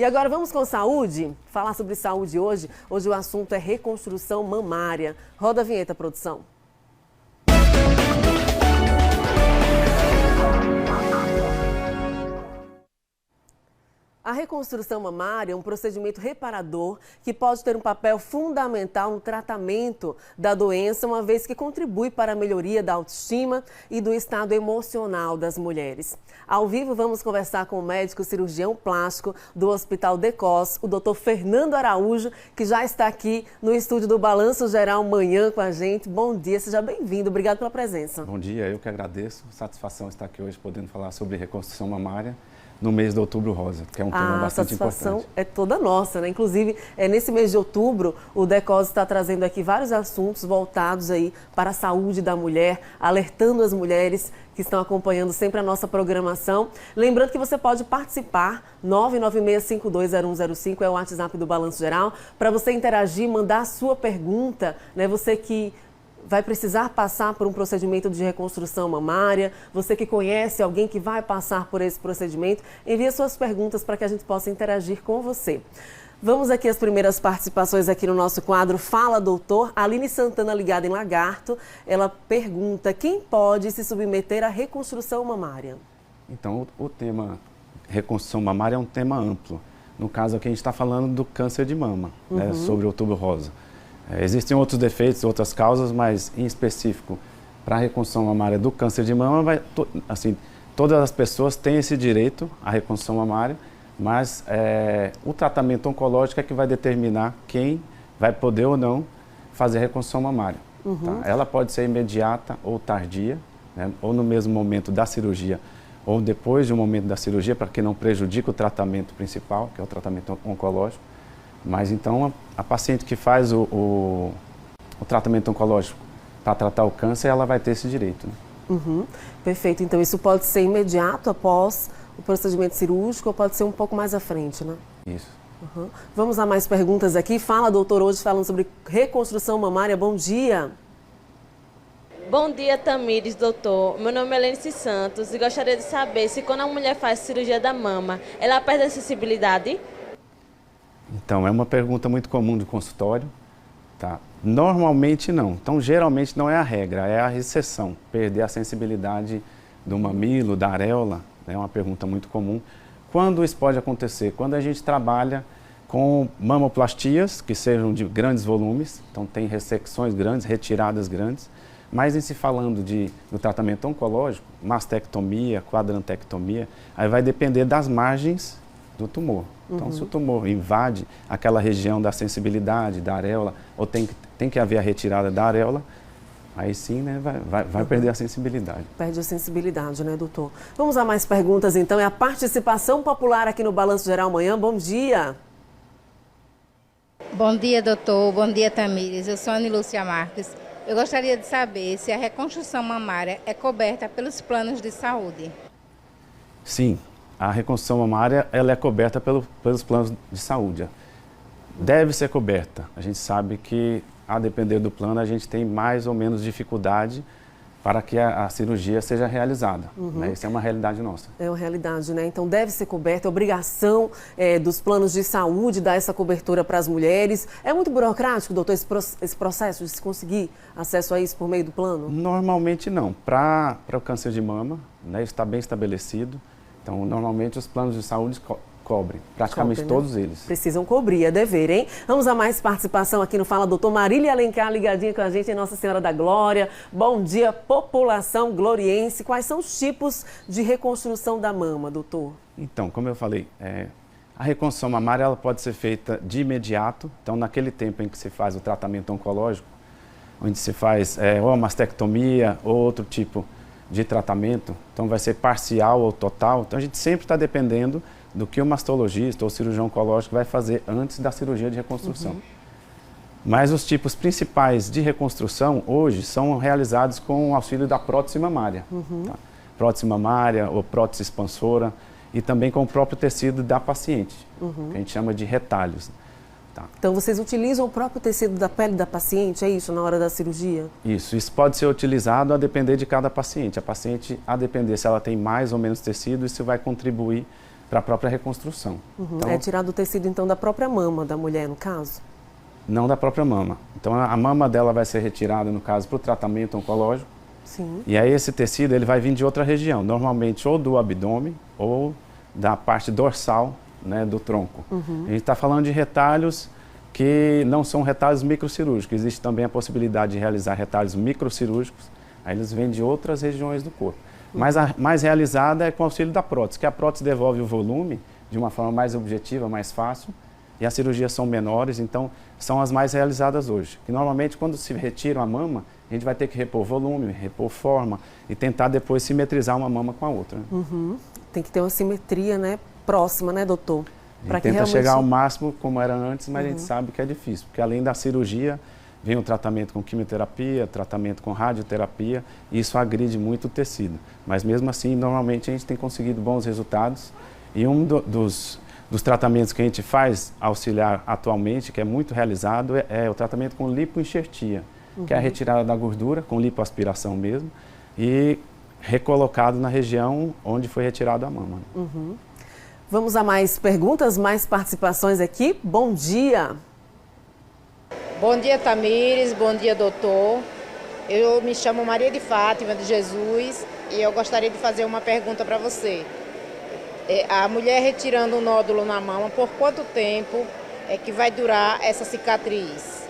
E agora vamos com saúde? Falar sobre saúde hoje. Hoje o assunto é reconstrução mamária. Roda a vinheta, produção. A reconstrução mamária é um procedimento reparador que pode ter um papel fundamental no tratamento da doença, uma vez que contribui para a melhoria da autoestima e do estado emocional das mulheres. Ao vivo, vamos conversar com o médico cirurgião plástico do Hospital Decos, o Dr. Fernando Araújo, que já está aqui no estúdio do Balanço Geral Manhã com a gente. Bom dia, seja bem-vindo. Obrigado pela presença. Bom dia, eu que agradeço. Satisfação estar aqui hoje podendo falar sobre reconstrução mamária no mês de Outubro Rosa, que é um tema bastante importante. A satisfação é toda nossa, né? Inclusive, nesse mês de outubro, o Decos está trazendo aqui vários assuntos voltados aí para a saúde da mulher, alertando as mulheres que estão acompanhando sempre a nossa programação. Lembrando que você pode participar, 996520105 é o WhatsApp do Balanço Geral, para você interagir, mandar a sua pergunta, né? Você que vai precisar passar por um procedimento de reconstrução mamária, você que conhece alguém que vai passar por esse procedimento, envie suas perguntas para que a gente possa interagir com você. Vamos aqui às primeiras participações aqui no nosso quadro Fala Doutor. A Aline Santana, ligada em Lagarto, ela pergunta: quem pode se submeter à reconstrução mamária? Então, o tema reconstrução mamária é um tema amplo. No caso aqui a gente está falando do câncer de mama, né, sobre o Outubro Rosa. Existem outros defeitos, outras causas, mas em específico, para a reconstrução mamária do câncer de mama, todas as pessoas têm esse direito à reconstrução mamária, mas o tratamento oncológico é que vai determinar quem vai poder ou não fazer a reconstrução mamária. Tá? Ela pode ser imediata ou tardia, né? Ou no mesmo momento da cirurgia, ou depois de um momento da cirurgia, para que não prejudique o tratamento principal, que é o tratamento oncológico. Mas então a paciente que faz o tratamento oncológico para tratar o câncer, ela vai ter esse direito. Né? Perfeito. Então isso pode ser imediato após o procedimento cirúrgico ou pode ser um pouco mais à frente, né? Isso. Vamos a mais perguntas aqui. Fala, doutor, hoje falando sobre reconstrução mamária. Bom dia. Bom dia, Tamires, doutor. Meu nome é Lenice Santos e gostaria de saber se quando a mulher faz cirurgia da mama, ela perde a sensibilidade? Então, é uma pergunta muito comum de consultório. Tá? Normalmente não. Então, geralmente não é a regra, é a exceção. Perder a sensibilidade do mamilo, da areola, é uma pergunta muito comum. Quando isso pode acontecer? Quando a gente trabalha com mamoplastias, que sejam de grandes volumes, então tem ressecções grandes, retiradas grandes, mas em se falando do tratamento oncológico, mastectomia, quadrantectomia, aí vai depender das margens do tumor. Então, se o tumor invade aquela região da sensibilidade, da areola, ou tem que haver a retirada da areola, aí sim, né, vai perder a sensibilidade. Perde a sensibilidade, né, doutor? Vamos a mais perguntas, então. É a participação popular aqui no Balanço Geral Manhã. Bom dia. Bom dia, doutor. Bom dia, Tamires. Eu sou Ana Lúcia Marques. Eu gostaria de saber se a reconstrução mamária é coberta pelos planos de saúde. Sim. A reconstrução mamária ela é coberta pelos planos de saúde. Deve ser coberta. A gente sabe que, a depender do plano, a gente tem mais ou menos dificuldade para que a cirurgia seja realizada. Né? Isso é uma realidade nossa. É uma realidade, né? Então deve ser coberta, é obrigação dos planos de saúde dar essa cobertura para as mulheres. É muito burocrático, doutor, esse processo de se conseguir acesso a isso por meio do plano? Normalmente não. Para o câncer de mama, né, isso está bem estabelecido. Então, normalmente, os planos de saúde cobrem, praticamente todos eles. Precisam cobrir, é dever, hein? Vamos a mais participação aqui no Fala Doutor. Marília Alencar, ligadinha com a gente em Nossa Senhora da Glória. Bom dia, população gloriense. Quais são os tipos de reconstrução da mama, doutor? Então, como eu falei, a reconstrução mamária ela pode ser feita de imediato. Então, naquele tempo em que se faz o tratamento oncológico, onde se faz ou a mastectomia ou outro tipo de tratamento, então vai ser parcial ou total. Então a gente sempre está dependendo do que o mastologista ou cirurgião oncológico vai fazer antes da cirurgia de reconstrução. Mas os tipos principais de reconstrução hoje são realizados com o auxílio da prótese mamária. Tá? Prótese mamária ou prótese expansora e também com o próprio tecido da paciente, que a gente chama de retalhos. Tá. Então vocês utilizam o próprio tecido da pele da paciente, é isso, na hora da cirurgia? Isso pode ser utilizado a depender de cada paciente. A paciente, a depender se ela tem mais ou menos tecido, isso vai contribuir para a própria reconstrução. Então, é tirado o tecido, então, da própria mama da mulher, no caso? Não da própria mama. Então, a mama dela vai ser retirada, no caso, para o tratamento oncológico. Sim. E aí esse tecido ele vai vir de outra região, normalmente ou do abdômen ou da parte dorsal, né, do tronco. A gente está falando de retalhos que não são retalhos microcirúrgicos. Existe também a possibilidade de realizar retalhos microcirúrgicos, aí eles vêm de outras regiões do corpo. Mas a mais realizada é com o auxílio da prótese, que a prótese devolve o volume de uma forma mais objetiva, mais fácil, e as cirurgias são menores, então são as mais realizadas hoje. Que normalmente quando se retira a mama, a gente vai ter que repor volume, repor forma e tentar depois simetrizar uma mama com a outra. Tem que ter uma simetria, né, próxima, né, doutor? Para que tenta chegar ao máximo como era antes, mas a gente sabe que é difícil, porque além da cirurgia, vem o tratamento com quimioterapia, tratamento com radioterapia, e isso agride muito o tecido. Mas mesmo assim, normalmente a gente tem conseguido bons resultados, e dos tratamentos que a gente faz auxiliar atualmente, que é muito realizado, é o tratamento com lipoenxertia, que é a retirada da gordura, com lipoaspiração mesmo, e recolocado na região onde foi retirado a mama. Vamos a mais perguntas, mais participações aqui. Bom dia! Bom dia, Tamires. Bom dia, doutor. Eu me chamo Maria de Fátima de Jesus e eu gostaria de fazer uma pergunta para você. A mulher retirando um nódulo na mama, por quanto tempo é que vai durar essa cicatriz?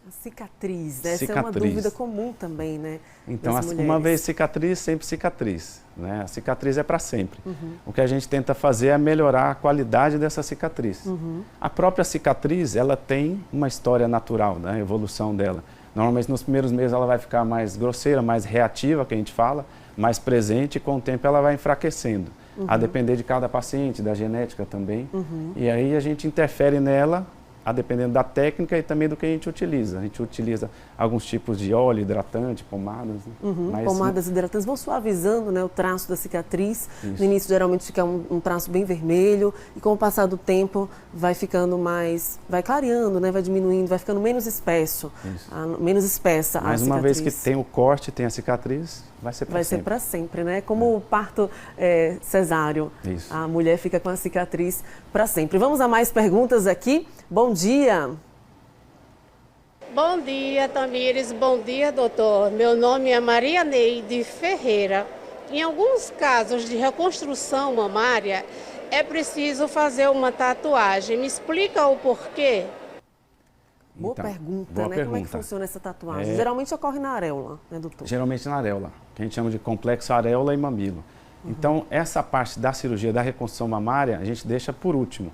A cicatriz, essa é uma dúvida comum também, né? Então, uma vez cicatriz, sempre cicatriz, né? A cicatriz é para sempre. O que a gente tenta fazer é melhorar a qualidade dessa cicatriz. A própria cicatriz, ela tem uma história natural, né? A evolução dela. Normalmente, nos primeiros meses, ela vai ficar mais grosseira, mais reativa, que a gente fala, mais presente, e com o tempo ela vai enfraquecendo. A depender de cada paciente, da genética também. E aí a gente interfere nela, a dependendo da técnica e também do que a gente utiliza. A gente utiliza alguns tipos de óleo, hidratante, pomadas. Mas, pomadas hidratantes vão suavizando, né, o traço da cicatriz. No início, geralmente, fica um traço bem vermelho e com o passar do tempo vai ficando mais, vai clareando, né, vai diminuindo, vai ficando menos espesso, menos espessa a cicatriz. Mas uma vez que tem o corte, tem a cicatriz, vai ser para sempre. Vai ser para sempre, né? Como o parto cesáreo. Isso. A mulher fica com a cicatriz para sempre. Vamos a mais perguntas aqui. Bom dia. Bom dia, Tamires. Bom dia, doutor. Meu nome é Maria Neide Ferreira. Em alguns casos de reconstrução mamária, é preciso fazer uma tatuagem. Me explica o porquê? Boa pergunta, boa né? pergunta. Como é que funciona essa tatuagem? Geralmente ocorre na areola, né, doutor? Geralmente na areola, que a gente chama de complexo areola e mamilo. Então, essa parte da cirurgia da reconstrução mamária, a gente deixa por último.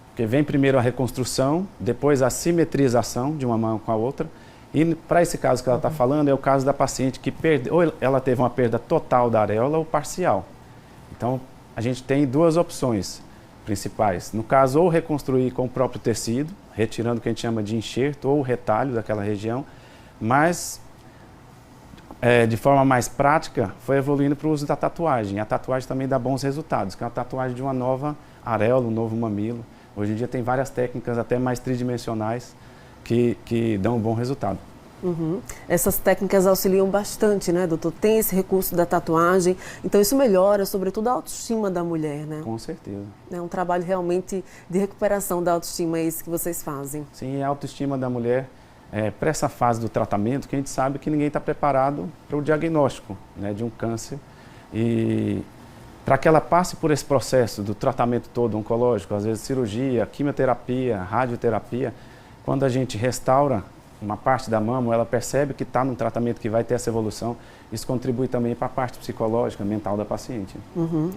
Porque vem primeiro a reconstrução, depois a simetrização de uma mão com a outra. E para esse caso que ela está falando, é o caso da paciente que perdeu, ou ela teve uma perda total da areola ou parcial. Então, a gente tem duas opções principais. No caso, ou reconstruir com o próprio tecido, retirando o que a gente chama de enxerto ou retalho daquela região, mas de forma mais prática, foi evoluindo para o uso da tatuagem. A tatuagem também dá bons resultados, que é a tatuagem de uma nova areola, um novo mamilo. Hoje em dia tem várias técnicas, até mais tridimensionais, que dão um bom resultado. Essas técnicas auxiliam bastante, né, doutor? Tem esse recurso da tatuagem, então isso melhora, sobretudo, a autoestima da mulher, né? Com certeza. É um trabalho realmente de recuperação da autoestima, é isso que vocês fazem. Sim, a autoestima da mulher, para essa fase do tratamento, que a gente sabe que ninguém está preparado para o diagnóstico, né, de um câncer. E para que ela passe por esse processo do tratamento todo oncológico, às vezes cirurgia, quimioterapia, radioterapia, quando a gente restaura uma parte da mama, ela percebe que está num tratamento que vai ter essa evolução, isso contribui também para a parte psicológica, mental da paciente.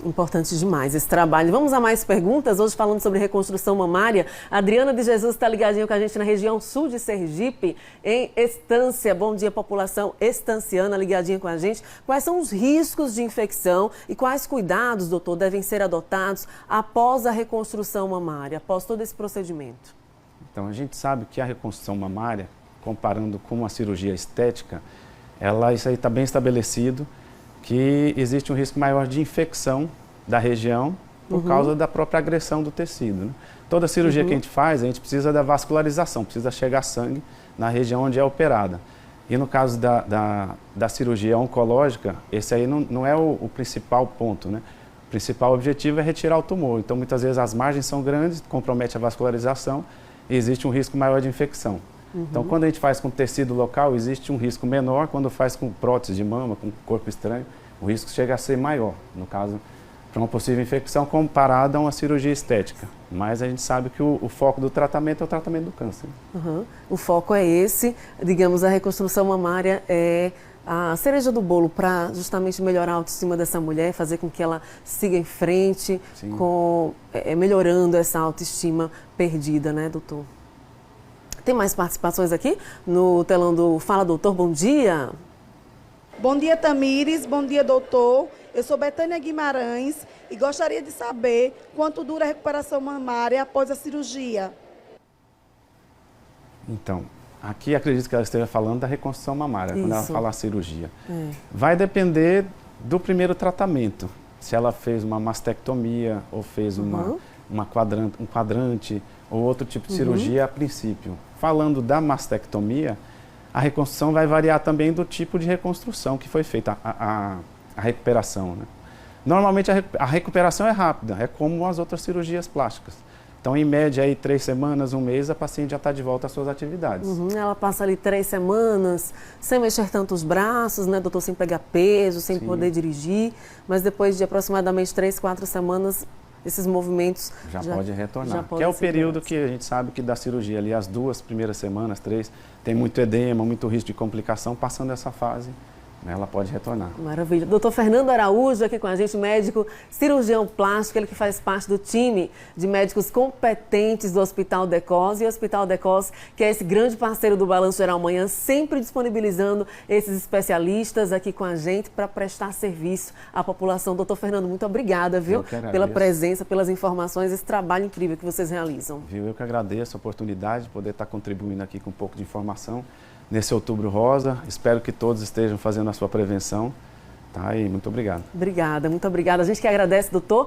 Importante demais esse trabalho. Vamos a mais perguntas, hoje falando sobre reconstrução mamária. A Adriana de Jesus está ligadinha com a gente na região sul de Sergipe, em Estância. Bom dia, população estanciana ligadinha com a gente. Quais são os riscos de infecção e quais cuidados, doutor, devem ser adotados após a reconstrução mamária, após todo esse procedimento? Então, a gente sabe que a reconstrução mamária, comparando com uma cirurgia estética, isso aí está bem estabelecido, que existe um risco maior de infecção da região por causa da própria agressão do tecido, né? Toda cirurgia que a gente faz, a gente precisa da vascularização, precisa chegar sangue na região onde é operada. E no caso da cirurgia oncológica, esse aí não é o principal ponto, né? O principal objetivo é retirar o tumor. Então, muitas vezes as margens são grandes, compromete a vascularização e existe um risco maior de infecção. Então, quando a gente faz com tecido local, existe um risco menor. Quando faz com prótese de mama, com corpo estranho, o risco chega a ser maior, no caso, para uma possível infecção comparada a uma cirurgia estética. Mas a gente sabe que o foco do tratamento é o tratamento do câncer. O foco é esse, digamos, a reconstrução mamária é a cereja do bolo para justamente melhorar a autoestima dessa mulher, fazer com que ela siga em frente, melhorando essa autoestima perdida, né, doutor? Tem mais participações aqui no telão do Fala Doutor, bom dia. Bom dia, Tamires, bom dia, doutor. Eu sou Betânia Guimarães e gostaria de saber quanto dura a recuperação mamária após a cirurgia. Então, aqui acredito que ela esteja falando da reconstrução mamária, quando ela fala cirurgia. Vai depender do primeiro tratamento. Se ela fez uma mastectomia ou fez um quadrante ou outro tipo de cirurgia a princípio. Falando da mastectomia, a reconstrução vai variar também do tipo de reconstrução que foi feita, a recuperação, né? Normalmente a recuperação é rápida, é como as outras cirurgias plásticas. Então, em média, aí, 3 semanas, 1 mês, a paciente já está de volta às suas atividades. Ela passa ali 3 semanas, sem mexer tanto os braços, né, doutor? Sem pegar peso, sem poder dirigir. Mas depois de aproximadamente 3, 4 semanas, esses movimentos já pode retornar. Que é o período que a gente sabe que da cirurgia ali, as 2 primeiras semanas, 3, tem muito edema, muito risco de complicação. Passando essa fase, ela pode retornar. Maravilha. Doutor Fernando Araújo aqui com a gente, médico cirurgião plástico, ele que faz parte do time de médicos competentes do Hospital Decos. E o Hospital Decos, que é esse grande parceiro do Balanço Geral Manhã, sempre disponibilizando esses especialistas aqui com a gente para prestar serviço à população. Doutor Fernando, muito obrigada, viu? Pela presença, pelas informações, esse trabalho incrível que vocês realizam. Viu? Eu que agradeço a oportunidade de poder estar contribuindo aqui com um pouco de informação nesse Outubro Rosa. Espero que todos estejam fazendo a sua prevenção, tá? E muito obrigado. Obrigada, muito obrigada. A gente que agradece, doutor.